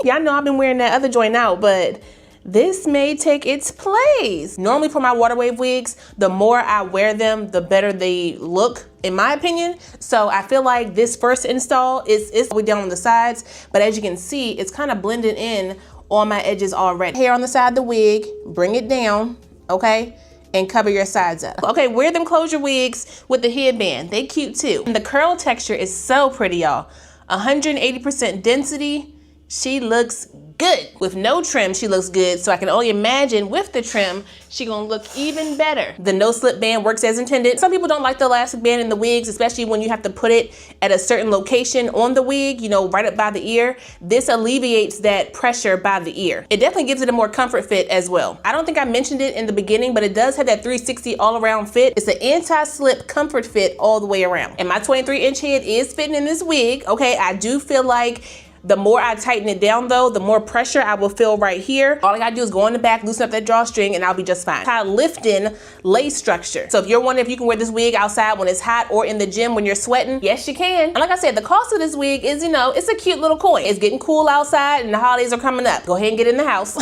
Y'all know I've been wearing that other joint out, but this may take its place. Normally for my water wave wigs, the more I wear them, the better they look, in my opinion. So I feel like this first install is way down on the sides, but as you can see, it's kind of blended in on my edges already. Hair on the side of the wig, bring it down, okay? And cover your sides up. Okay, wear them closure wigs with the headband. They cute too. And the curl texture is so pretty, y'all. 180% density. She looks good. With no trim, she looks good. So I can only imagine with the trim, she gonna look even better. The no slip band works as intended. Some people don't like the elastic band in the wigs, especially when you have to put it at a certain location on the wig, you know, right up by the ear. This alleviates that pressure by the ear. It definitely gives it a more comfort fit as well. I don't think I mentioned it in the beginning, but it does have that 360 all around fit. It's an anti-slip comfort fit all the way around. And my 23-inch head is fitting in this wig. Okay, I do feel like the more I tighten it down though, the more pressure I will feel right here. All I gotta do is go in the back, loosen up that drawstring, and I'll be just fine. High lifting lace structure. So if you're wondering if you can wear this wig outside when it's hot or in the gym when you're sweating, yes you can. And like I said, the cost of this wig is, you know, it's a cute little coin. It's getting cool outside and the holidays are coming up. Go ahead and get in the house.